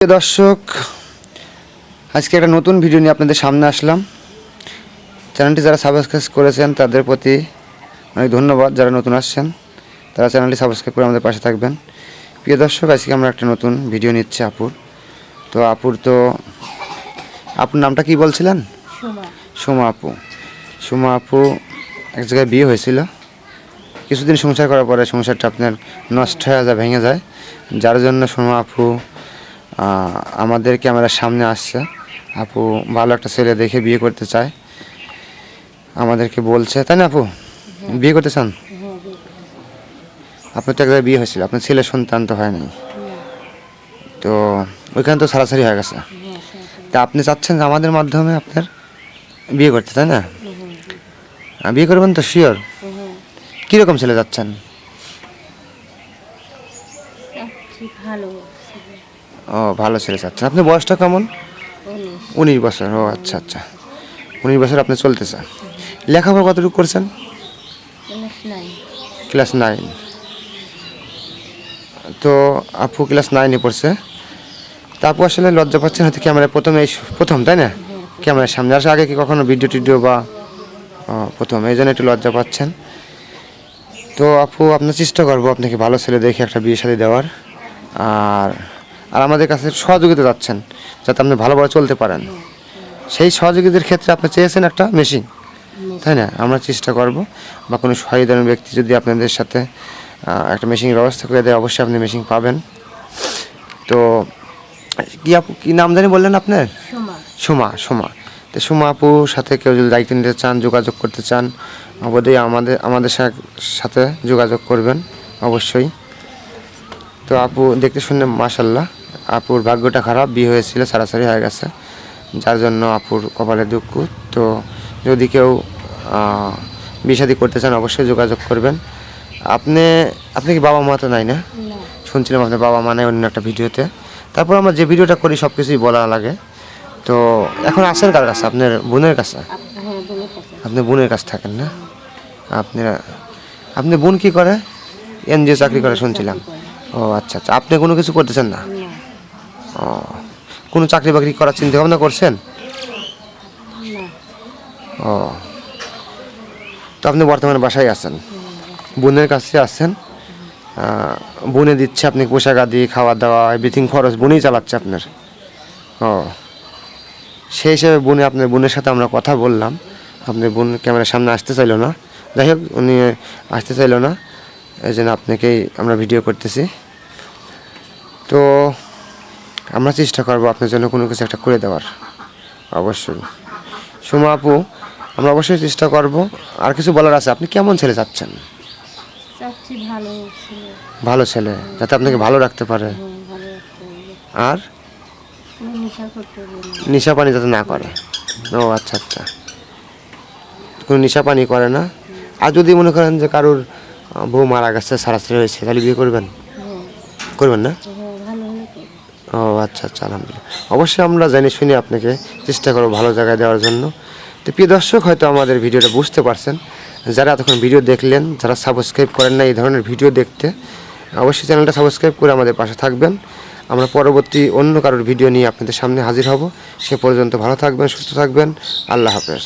প্রিয় দর্শক, আজকে একটা নতুন ভিডিও নিয়ে আপনাদের সামনে আসলাম। চ্যানেলটি যারা সাবস্ক্রাইব করেছেন তাদের প্রতি অনেক ধন্যবাদ। যারা নতুন আসছেন তারা চ্যানেলটি সাবস্ক্রাইব করে আমাদের পাশে থাকবেন। প্রিয় দর্শক, আজকে আমরা একটা নতুন ভিডিও নিচ্ছি আপুর। তো আপুর নামটা কি বলছিলেন? সোমা আপু। সোমা আপু এক জায়গায় বিয়ে হয়েছিল, কিছুদিন সংসার করার পরে সংসারটা আপনার নষ্ট হয়ে যায়, ভেঙে যায়, যার জন্য সোমা আপু আমাদের ক্যামেরার সামনে আসছে। আপু ভালো একটা ছেলে দেখে বিয়ে করতে চায়, আমাদেরকে বলছে, তাই না আপু? বিয়ে করতে চান? আপনার তো এক জায়গায় বিয়ে হয়েছিল, আপনার ছেলে সন্তান তো হয় নাই, তো ওইখানে তো সারাসারি হয়ে গেছে। তা আপনি চাচ্ছেন যে আমাদের মাধ্যমে আপনার বিয়ে করতে, তাই না? বিয়ে করবেন তো শিওর? কীরকম ছেলে যাচ্ছেন? ও, ভালো ছেলে চাচ্ছেন। আপনার বয়সটা কেমন? 19 বছর। ও আচ্ছা আচ্ছা, 19 বছর আপনি চলতেছে। লেখাপড়া কতটুকু করছেন? ক্লাস 9। তো আপু ক্লাস 9-এ পড়ছে। তা আপু আসলে লজ্জা পাচ্ছেন হয়তো ক্যামেরায় প্রথম, তাই না? ক্যামেরার সামনে আসে আগে কি কখনো ভিডিও টিডিও বা প্রথম, এই জন্য একটু লজ্জা পাচ্ছেন। তো আপু আপনার চেষ্টা করবো আপনাকে ভালো ছেলে দেখে একটা বিয়ে শাদী দেওয়ার, আর আমাদের কাছে সহযোগিতা যাচ্ছেন যাতে আপনি ভালোভাবে চলতে পারেন। সেই সহযোগিতার ক্ষেত্রে আপনি চেয়েছেন একটা মেশিন, তাই না? আমরা চেষ্টা করব, বা কোনো সহায়তার ব্যক্তি যদি আপনাদের সাথে একটা মেশিনের ব্যবস্থা করে দেয়, অবশ্যই আপনি মেশিন পাবেন। তো কি আপু কি নাম জানি বললেন আপনার? সোমা। তো সোমা আপুর সাথে কেউ যদি দায়িত্ব নিতে চান, যোগাযোগ করতে চান, অবশ্যই আমাদের সাথে যোগাযোগ করবেন অবশ্যই। তো আপু দেখতে শুনে মাশাল্লাহ, আপুর ভাগ্যটা খারাপ, বিয়ে হয়েছিল সারাসারি হয়ে গেছে, যার জন্য আপুর কপালে দুঃখ। তো যদি কেউ বিয়ে শাদী করতে চান অবশ্যই যোগাযোগ করবেন। আপনি কি বাবা মা তো নাই না? শুনছিলাম আপনার বাবা মা নাই অন্য একটা ভিডিওতে। তারপর আমরা যে ভিডিওটা করি সব কিছুই বলা লাগে। তো এখন আসেন কার কাছে? আপনার বোনের কাছে? আপনি বোনের কাছে থাকেন না? আপনি বোন কি করে? এনজিও চাকরি করে শুনছিলাম। ও আচ্ছা আচ্ছা, আপনি কোনো কিছু করতেছেন না? ও, কোনো চাকরি বাকরি করার চিন্তা ভাবনা করছেন? ও, তো আপনি বর্তমানে বাসায় আছেন, বোনের কাছে আছেন। বোনে দিচ্ছে আপনি পোশাক আদি, খাওয়া দাওয়া, এভরিথিং খরচ বোনই চালাচ্ছে আপনার। ও, সেই হিসেবে আপনার বোনের সাথে আমরা কথা বললাম, আপনার বোন ক্যামেরার সামনে আসতে চাইলো না। যাই হোক, উনি আসতে চাইলো না, এই জন্য আপনাকেই আমরা ভিডিও করতেছি। তো আমরা চেষ্টা করবো আপনার জন্য কোনো কিছু একটা করে দেওয়ার, অবশ্যই। সোমা আপু, আমরা অবশ্যই চেষ্টা করব। আর কিছু বলার আছে? আপনি কেমন ছেলে চাচ্ছেন? ভালো ছেলে যাতে আপনাকে ভালো রাখতে পারে, আর নেশা পানি যাতে না করে। ও আচ্ছা আচ্ছা, কোনো নেশা পানি করে না। আর যদি মনে করেন যে কারোর বউ মারা গেছে, সারাসারি হয়েছে, তাহলে বিয়ে করবেন? করবেন না? ও আচ্ছা আচ্ছা, আলহামদুলিল্লাহ। অবশ্যই আমরা জানি শুনে আপনাকে চেষ্টা করবো ভালো জায়গায় দেওয়ার জন্য। তো প্রিয় দর্শক, হয়তো আমাদের ভিডিওটা বুঝতে পারছেন। যারা এতক্ষণ ভিডিও দেখলেন, যারা সাবস্ক্রাইব করেন না এই ধরনের ভিডিও দেখতে, অবশ্যই চ্যানেলটা সাবস্ক্রাইব করে আমাদের পাশে থাকবেন। আমরা পরবর্তী অন্য কারোর ভিডিও নিয়ে আপনাদের সামনে হাজির হব। সে পর্যন্ত ভালো থাকবেন, সুস্থ থাকবেন। আল্লাহ হাফেজ।